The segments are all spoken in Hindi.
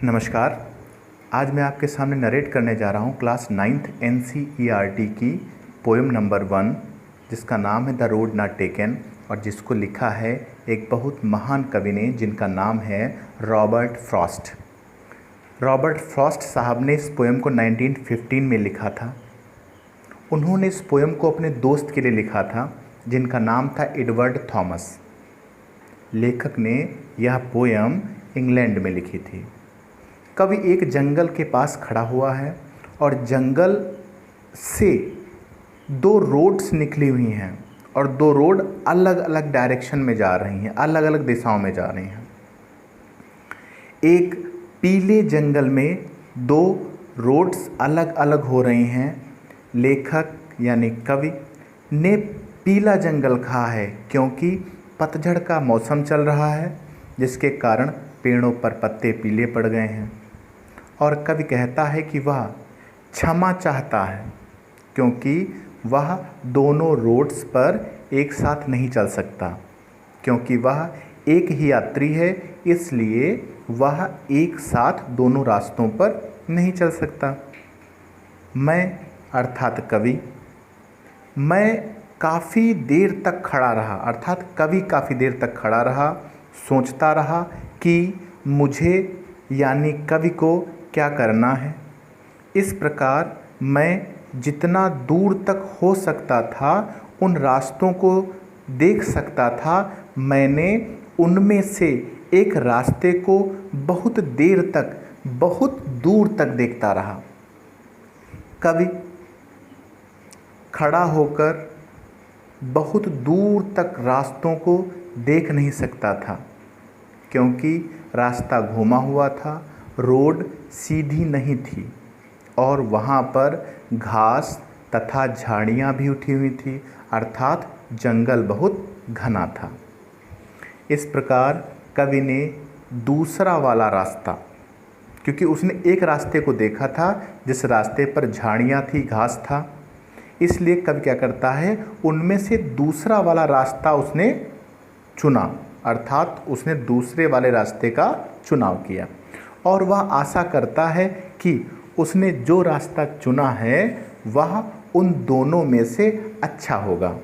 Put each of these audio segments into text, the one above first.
नमस्कार। आज मैं आपके सामने नरेट करने जा रहा हूँ क्लास 9th NCERT की पोएम नंबर 1, जिसका नाम है द रोड नॉट टेकन और जिसको लिखा है एक बहुत महान कवि ने, जिनका नाम है रॉबर्ट फ्रॉस्ट। रॉबर्ट फ्रॉस्ट साहब ने इस पोएम को 1915 में लिखा था। उन्होंने इस पोएम को अपने दोस्त के लिए लिखा था, जिनका नाम था एडवर्ड थॉमस। लेखक ने यह पोएम इंग्लैंड में लिखी थी। कवि एक जंगल के पास खड़ा हुआ है और जंगल से दो रोड्स निकली हुई हैं और दो रोड अलग अलग डायरेक्शन में जा रही हैं, अलग अलग दिशाओं में जा रही हैं। एक पीले जंगल में दो रोड्स अलग अलग हो रही हैं। लेखक यानी कवि ने पीला जंगल कहा है क्योंकि पतझड़ का मौसम चल रहा है, जिसके कारण पेड़ों पर पत्ते पीले पड़ गए हैं। और कवि कहता है कि वह क्षमा चाहता है क्योंकि वह दोनों रोड्स पर एक साथ नहीं चल सकता, क्योंकि वह एक ही यात्री है, इसलिए वह एक साथ दोनों रास्तों पर नहीं चल सकता। मैं अर्थात कवि, मैं काफ़ी देर तक खड़ा रहा, अर्थात कवि काफ़ी देर तक खड़ा रहा, सोचता रहा कि मुझे यानी कवि को क्या करना है। इस प्रकार मैं जितना दूर तक हो सकता था उन रास्तों को देख सकता था। मैंने उनमें से एक रास्ते को बहुत देर तक, बहुत दूर तक देखता रहा। कवि खड़ा होकर बहुत दूर तक रास्तों को देख नहीं सकता था, क्योंकि रास्ता घुमा हुआ था, रोड सीधी नहीं थी और वहाँ पर घास तथा झाड़ियाँ भी उठी हुई थी, अर्थात जंगल बहुत घना था। इस प्रकार कवि ने दूसरा वाला रास्ता, क्योंकि उसने एक रास्ते को देखा था जिस रास्ते पर झाड़ियाँ थी, घास था, इसलिए कवि क्या करता है, उनमें से दूसरा वाला रास्ता उसने चुना, अर्थात उसने दूसरे वाले रास्ते का चुनाव किया और वह आशा करता है कि उसने जो रास्ता चुना है वह उन दोनों में से अच्छा होगा।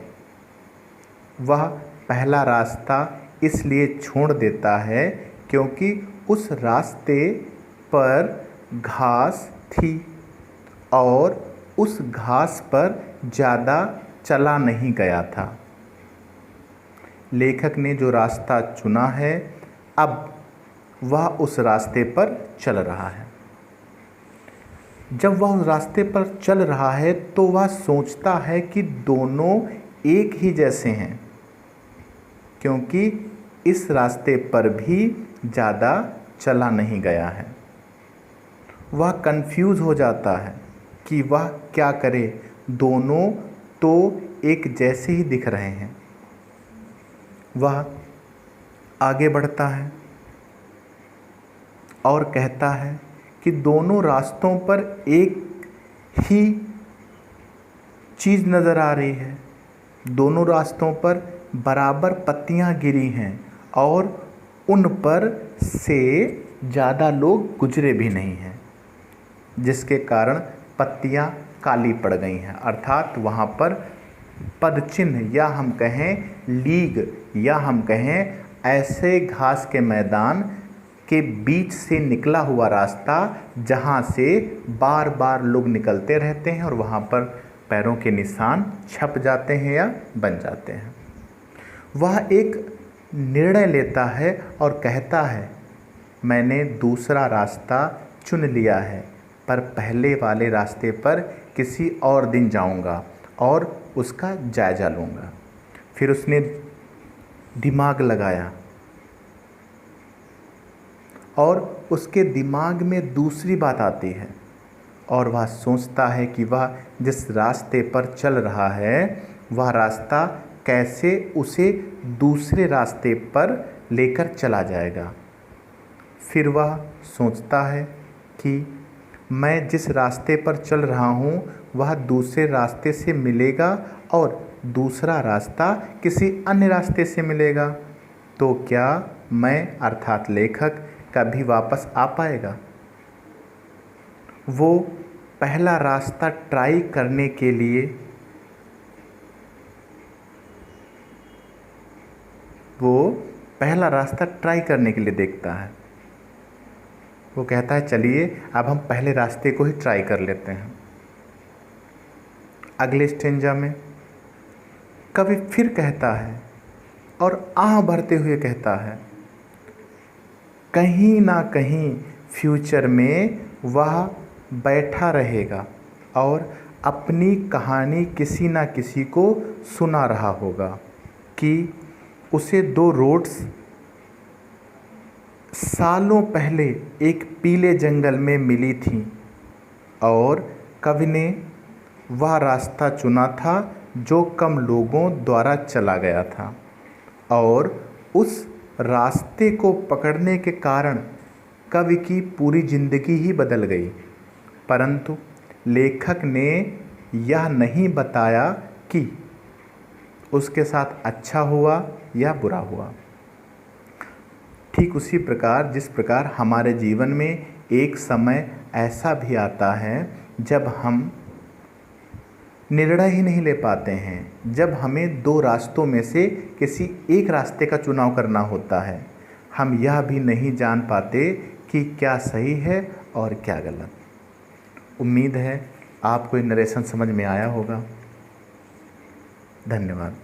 वह पहला रास्ता इसलिए छोड़ देता है क्योंकि उस रास्ते पर घास थी और उस घास पर ज़्यादा चला नहीं गया था। लेखक ने जो रास्ता चुना है, अब वह उस रास्ते पर चल रहा है। जब वह उस रास्ते पर चल रहा है तो वह सोचता है कि दोनों एक ही जैसे हैं, क्योंकि इस रास्ते पर भी ज़्यादा चला नहीं गया है। वह कंफ्यूज हो जाता है कि वह क्या करे, दोनों तो एक जैसे ही दिख रहे हैं। वह आगे बढ़ता है और कहता है कि दोनों रास्तों पर एक ही चीज़ नज़र आ रही है, दोनों रास्तों पर बराबर पत्तियां गिरी हैं और उन पर से ज़्यादा लोग गुजरे भी नहीं हैं, जिसके कारण पत्तियां काली पड़ गई हैं, अर्थात वहाँ पर पदचिन्ह या हम कहें लीग या हम कहें ऐसे घास के मैदान के बीच से निकला हुआ रास्ता, जहाँ से बार बार लोग निकलते रहते हैं और वहाँ पर पैरों के निशान छप जाते हैं या बन जाते हैं। वह एक निर्णय लेता है और कहता है, मैंने दूसरा रास्ता चुन लिया है, पर पहले वाले रास्ते पर किसी और दिन जाऊंगा और उसका जायज़ा लूँगा। फिर उसने दिमाग लगाया और उसके दिमाग में दूसरी बात आती है और वह सोचता है कि वह जिस रास्ते पर चल रहा है वह रास्ता कैसे उसे दूसरे रास्ते पर लेकर चला जाएगा। फिर वह सोचता है कि मैं जिस रास्ते पर चल रहा हूँ वह दूसरे रास्ते से मिलेगा और दूसरा रास्ता किसी अन्य रास्ते से मिलेगा, तो क्या मैं अर्थात लेखक कभी वापस आ पाएगा? वो पहला रास्ता ट्राई करने के लिए देखता है। वो कहता है चलिए अब हम पहले रास्ते को ही ट्राई कर लेते हैं। अगले स्टेंजा में कवि फिर कहता है और आह भरते हुए कहता है, कहीं ना कहीं फ्यूचर में वह बैठा रहेगा और अपनी कहानी किसी ना किसी को सुना रहा होगा कि उसे 2 रोड्स सालों पहले एक पीले जंगल में मिली थी और कवि ने वह रास्ता चुना था जो कम लोगों द्वारा चला गया था और उस रास्ते को पकड़ने के कारण कवि की पूरी ज़िंदगी ही बदल गई। परंतु लेखक ने यह नहीं बताया कि उसके साथ अच्छा हुआ या बुरा हुआ। ठीक उसी प्रकार जिस प्रकार हमारे जीवन में एक समय ऐसा भी आता है जब हम निर्णय ही नहीं ले पाते हैं, जब हमें 2 रास्तों में से किसी एक रास्ते का चुनाव करना होता है। हम यह भी नहीं जान पाते कि क्या सही है और क्या गलत। उम्मीद है आपको ये नरेशन समझ में आया होगा। धन्यवाद।